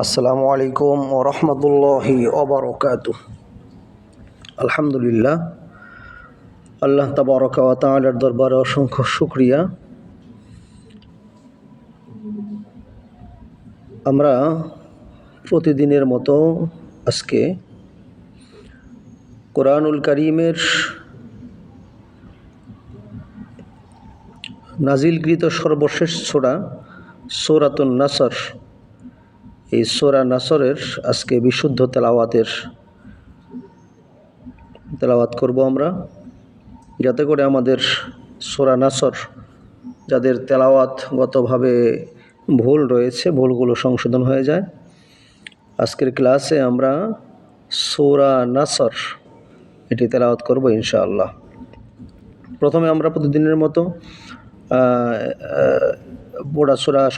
আসসালামু আলাইকুম ওয়া রাহমাতুল্লাহি ওয়া বারাকাতুহু। আলহামদুলিল্লাহ, আল্লাহ তাবারক ওয়া তাআলার দরবারে অসংখ্য শুকরিয়া। আমরা প্রতিদিনের মতো আজকে কোরআনুল কারীমের নাজিলকৃত সর্বশেষ সূরা সূরাতুন নাসর, এই সূরা নাসরের আজকে বিশুদ্ধ তেলাওয়াত করব আমরা, যাতে করে আমাদের সূরা নাসর যাদের তেলাওয়াতগতভাবে ভুল রয়েছে, ভুলগুলো সংশোধন হয়ে যায়। আজকের ক্লাসে আমরা সূরা নাসর এটি তেলাওয়াত করব ইনশাআল্লাহ। প্রথমে আমরা প্রতিদিনের মতো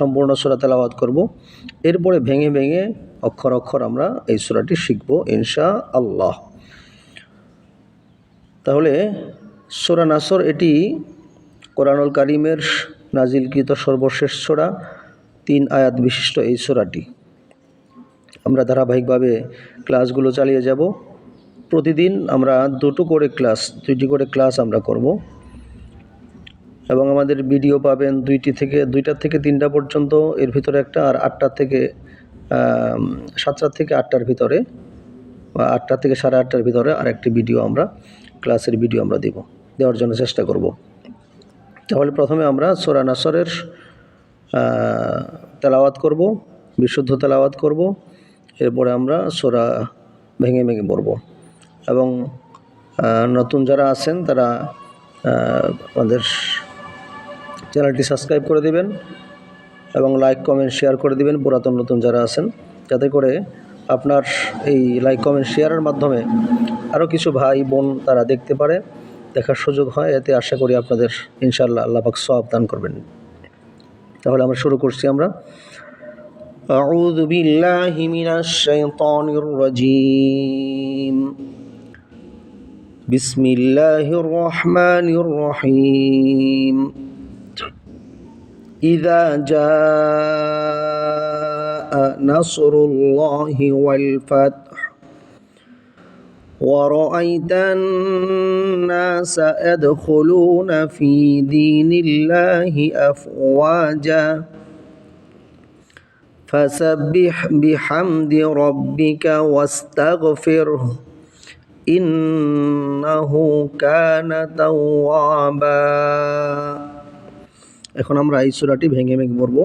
সম্পূর্ণ সূরা তেলাওয়াত করব, এরপরে ভেঙে ভেঙে অক্ষর অক্ষর আমরা এই সূরাটি শিখব ইনশাআল্লাহ। তাহলে সূরা নাসর এটি কোরআনুল কারীমের নাজিলকৃত সর্বশেষ সূরা, 3 আয়াত বিশিষ্ট এই সূরাটি। আমরা ধারাবাহিকভাবে ক্লাসগুলো চালিয়ে যাব। প্রতিদিন আমরা দুইটি করে ক্লাস আমরা করব, এবং আমাদের ভিডিও পাবেন 2টা থেকে 3টা পর্যন্ত, এর ভিতরে একটা, আর 7টা থেকে 8টার ভিতরে, বা 8টা থেকে 8:30টার ভিতরে আরেকটি ক্লাসের ভিডিও আমরা দেওয়ার জন্য চেষ্টা করব। তাহলে প্রথমে আমরা সূরা নাসরের তেলাওয়াত করব, বিশুদ্ধ তেলাওয়াত করব, এরপরে আমরা সূরা ভেঙে ভেঙে পড়ব। এবং নতুন যারা আছেন তারা আমাদের চ্যানেলটি সাবস্ক্রাইব করে দিবেন এবং লাইক কমেন্ট শেয়ার করে দিবেন পুরাতন নতুন যারা আছেন, যাতে করে আপনার এই লাইক কমেন্ট শেয়ারের মাধ্যমে আরও কিছু ভাই বোন তারা দেখতে পারে, দেখার সুযোগ হয়। এতে আশা করি আপনাদের ইনশাআল্লাহ আল্লাহ পাক সওয়াব দান করবেন। তাহলে আমরা শুরু করছি। আমরা আউযু বিল্লাহি মিনাশ শাইতানির রাজীম, বিসমিল্লাহির রহমানির রহিম। ইযা জাআ নাসরুল্লাহি ওয়াল ফাতহ ورأيت الناس يدخلون في دين الله أفواجا فسبح بحمد ربك واستغفره إنه كان توابا। এখন আমরা এই সূরাটি ভেঙে ভেঙে পড়ব।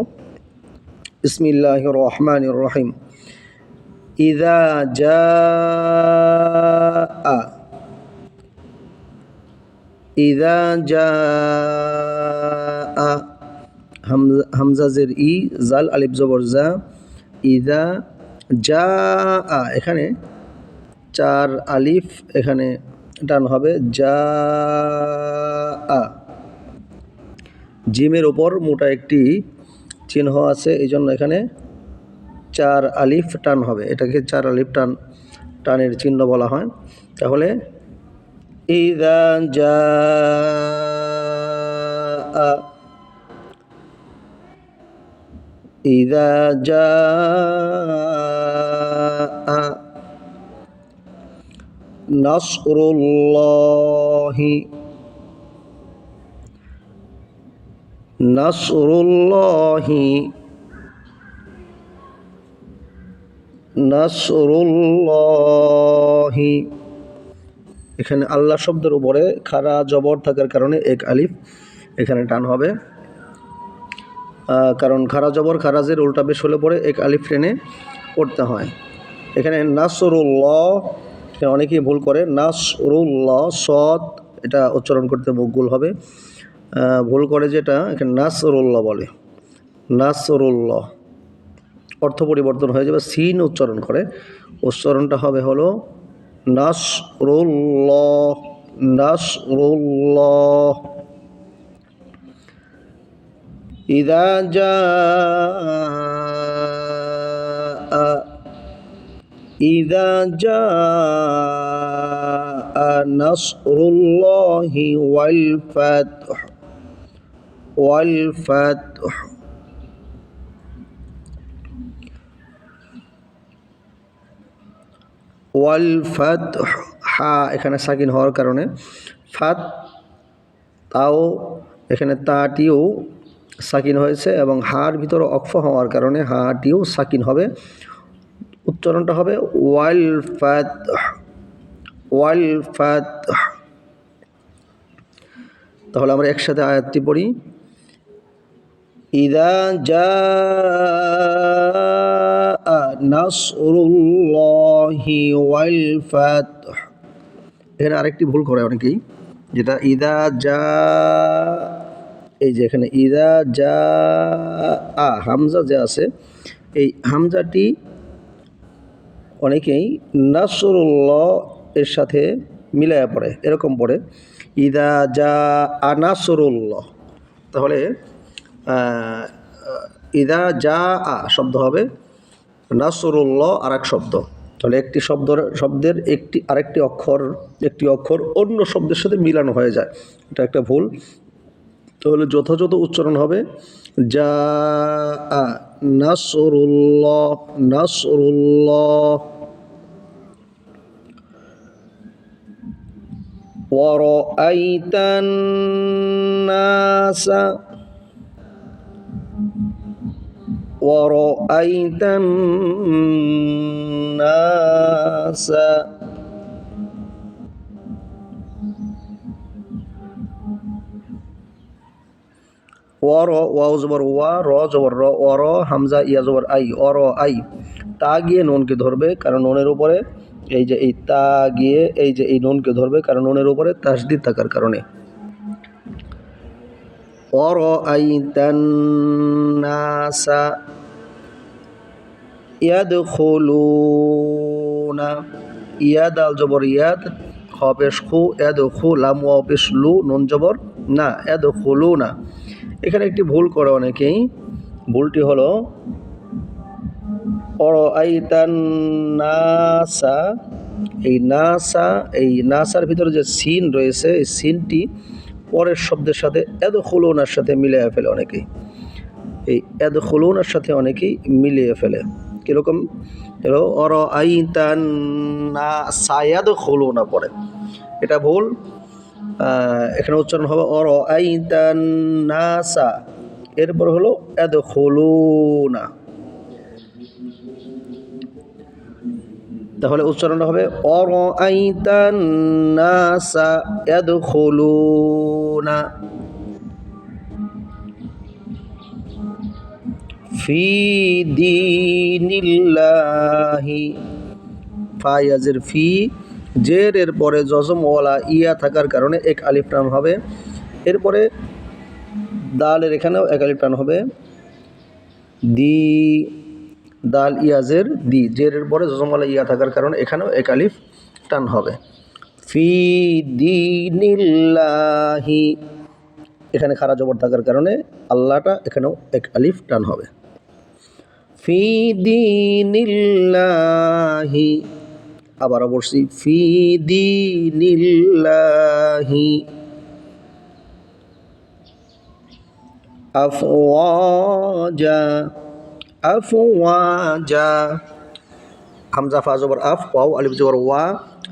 বিসমিল্লাহির রহমানির রহিম। ইযা জাআ হামজা জের ই, জাল আলিফ জবর জা। ইযা জাআ, এখানে 4 আলিফ এখানে টান হবে, জাআ। জিমের ওপর মোটা একটি চিহ্ন আছে, এই জন্য এখানে 4 আলিফ টান হবে, এটাকে 4 আলিফ টানের চিহ্ন বলা হয়। তাহলে ইযা জাআ নাসরুল্লাহি এখানে আল্লাহ শব্দের উপরে খাড়া জবর থাকার কারণে 1 আলিফ এখানে টান হবে, কারণ খাড়া জবর খারাজের উল্টা পেশ হলে পরে 1 আলিফ টেনে পড়তে হয়। এখানে নাসরুল্লাহ, অনেকেই ভুল করে, নাসরুল্লাহ সদ, এটা উচ্চারণ করতে মুখগুল হবে, ভুল করে যেটা এখানে নাসরুল্লাহ বলে। নাসরুল্লাহ অর্থ পরিবর্তন হয়ে যাবে, সিন উচ্চারণ করে, উচ্চারণটা হবে হলো নাসরুল্লাহ। নাসরুল্লাহ। ইযা জাআ নাসরুল্লাহি ওয়াল ফাতহ। ওয়াল ফাত, হা এখানে সাকিন হওয়ার কারণে ফাত, তাও এখানে তাটিও সাকিন হয়েছে এবং হার ভিতরে অক্ফ হওয়ার কারণে হাটিও সাকিন হবে। উচ্চারণটা হবে ওয়াল ফাত, ওয়াল ফাত। তাহলে আমরা একসাথে আয়াতটি পড়ি। ইযা জাআ নাসরুল্লাহি ওয়াল ফাতহ। এখানে আরেকটি ভুল করে অনেকেই, যেটা ইযা জাআ, এই যে এখানে ইযা জাআ হামজা যে আছে, এই হামজাটি অনেকেই নাসরুল্লাহ এর সাথে মিলায়া পড়ে, এরকম পড়ে ইযা জাআ নাসরুল্লাহ। তাহলে ইযা জাআ শব্দ হবে, নাসরুল্লাহ আরেক শব্দ। তাহলে একটি শব্দের আরেকটি অক্ষর অন্য শব্দের সাথে মিলানো হয়ে যায়, এটা একটা ভুল। তাহলে যথাযথ উচ্চারণ হবে জাআ নাসরুল্লাহ, নাসরুল্লাহ। ওয়ারাআইতান নাসা, ওয়ারাআইতান নাসা। ওয়াও জবর ওয়া, র জবর র, অর হামজা ইয়া জবর আই, অর আই। তা গিয়ে নুনকে ধরবে, কারণ নুনের উপরে এই যে এই তা গিয়ে এই যে এই নুনকে ধরবে, কারণ নুনের উপরে তাসদিদ থাকার কারণে। ওয়ারাআইতান নাসা ইয়াদখুলুনা, ইয়াদ আল জবর ইয়াদ, খ পেশ খু, ইয়াদখু, লাম ওয়াও পেশ লু, নুন জবর না, ইয়াদখুলুনা। এখানে একটি ভুল করে অনেকেই, ভুলটি হলো ওয়ারাআইতান নাসা, এই নাসার ভিতরে যে সিন রয়েছে, এই সিনটি পরের শব্দের সাথে ইয়াদখুলুনার সাথে মিলিয়ে ফেলে অনেকেই, এই ইয়াদখুলুনার সাথে অনেকেই মিলিয়ে ফেলে। কীরকম এলো ওয়ারাআইতান নাসা ইয়াদখুলুনা পড়ে, এটা ভুল। এখানে উচ্চারণ হবে ওয়ারাআইতান নাসা, এরপর হলো ইয়াদখুলুনা। তাহলে উচ্চারণটা হবে ওয়ারাআইতান নাসা ইয়াদখুলুনা ফি দীনিল্লাহি। ফা ইয়াজের ফি, জের এর পরে জজম ওয়ালা ইয়া থাকার কারণে এক আলিফ টান হবে। এরপরে দালের এখানেও এক আলিফ টান হবে। দি, দাল ইয়াজের দি, জের এর পরে জজম ওয়ালা ইয়া থাকার কারণে এখানেও এক আলিফ টান হবে। ফি দীনিল্লাহি, এখানে খারা জবর থাকার কারণে আল্লাহটা এখানেও এক আলিফ টান হবে। ফি দীনিল্লাহি, আবার বলছি ফি দীনিল্লাহি আফওয়াজা, আফওয়াজা, হামজা ফা জবর আফ, ওয়াও আলিফ জবর ওয়া,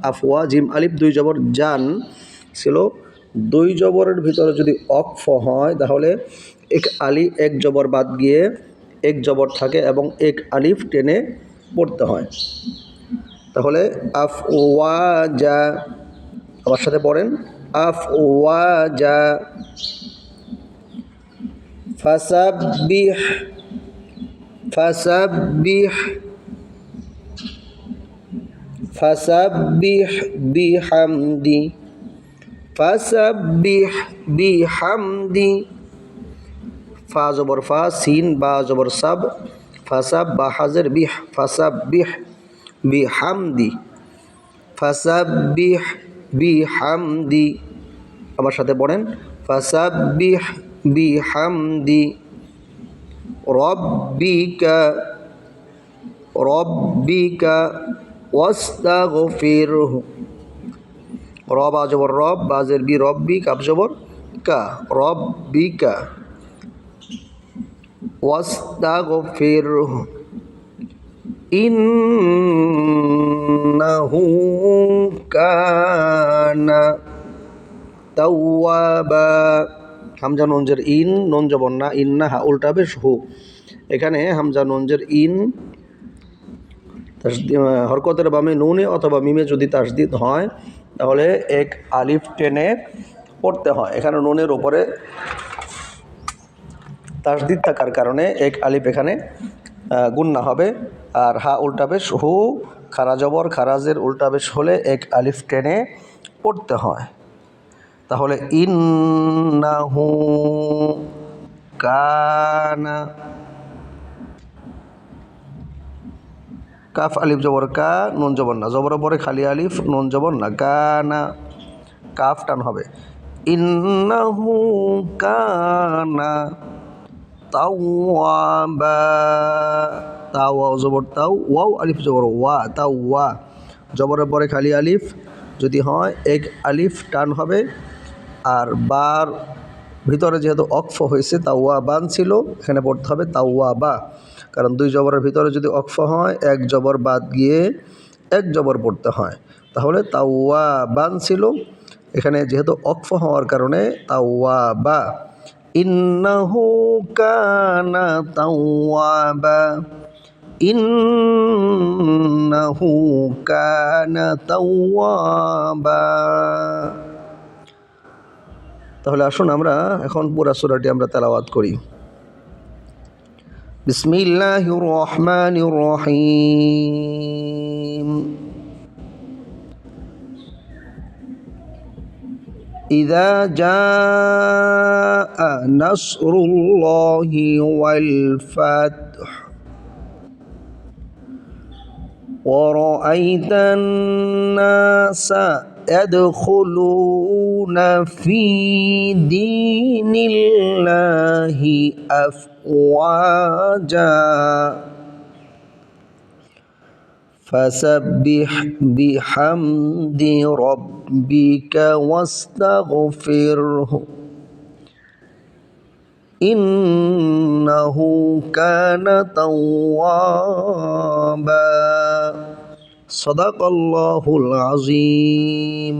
আফওয়া জিম আলিফ দুই জবর জান ছিল। দুই জবরের ভিতরে যদি অক্ফ হয় তাহলে এক জবর বাদ গিয়ে এক জবর থাকে এবং এক আলিফ টেনে পড়তে হয়। তাহলে আফওয়াজা, আমার সাথে পড়েন আফওয়াজা। ফাসাব্বিহ, ফাসাব্বিহ, ফাসাব্বিহ বিহামদি, ফাসাব্বিহ বিহামদি। ফা জবর ফা, সিন বা জবর সাব, ফাসাব বা হাজের বিহ, ফাসাব্বিহ বিহামদি, ফাসাব্বিহ বিহামদি। আমার সাথে পড়েন ফাসাব্বিহ বিহামদি রব্বিকা, রব্বিকা ওয়াস্তাগফিরহু। র বা জবর রব, বাজের বি, রব্বি, কাব জবর কা, রব্বিকা ওয়াস্তাগফিরহু। ইন্নাহু কানা তাওয়াবা। হামজা নুনজের ইন, নুন জবর না, ইন্না হা উল্টা বেশ হু। এখানে হামজা নুনজের ইন হরকতের বামে নুনে অথবা মিমে যদি তাসদিদ হয় তাহলে এক আলিফ টেনে পড়তে হয়। এখানে নুনের উপরে তাসদিদ থাকার কারণে এক আলিফ এখানে গুন্না হবে। আর হা উল্টা বেশ হু, খারা জবর খারাজের উল্টা বেশ হলে এক আলিফ টেনে পড়তে হয়। তাহলে ইন্নাহু কানা, কাফ আলিফ জবর কা, নুন জবর না, জবরের পরে খালি আলিফ, নুন জবর না, কানা, কাফ টান হবে। ইন্নাহু কানা তাওয়াবা, তাও ওয়াও জবর তাও, ওয়াও আলিফ জবর ওয়া, তাওয়া, জবরের পরে খালি আলিফ যদি হয় এক আলিফ টান হবে। আর বার ভিতরে যেহেতু অক্ফ হয়েছে, তাওয়া বান ছিল, এখানে পড়তে হবে তাওয়া বা, কারণ দুই জবরের ভিতরে যদি অক্ফ হয় এক জবর বাদ গিয়ে এক জবর পড়তে হয়। তাহলে তাওয়া বান ছিল, এখানে যেহেতু অক্ফ হওয়ার কারণে তাওয়া বা। ইন্নাহু কানা তাওয়াবা, ইন্নাহু কানা তাওয়াবা। তাহলে আসুন আমরা এখন পুরা সূরাটি আমরা তেলাওয়াত করি। বিসমিল্লাহির রহমানির রহিম। ইযা জাআ নাসরুল্লাহি ওয়াল ফাতহ ورأيت الناس يدخلون في دين الله أفواجا فسبح بحمد ربك واستغفره ইন্নাহু কানা তাওয়াবা। সাদাকাল্লাহুল আযীম।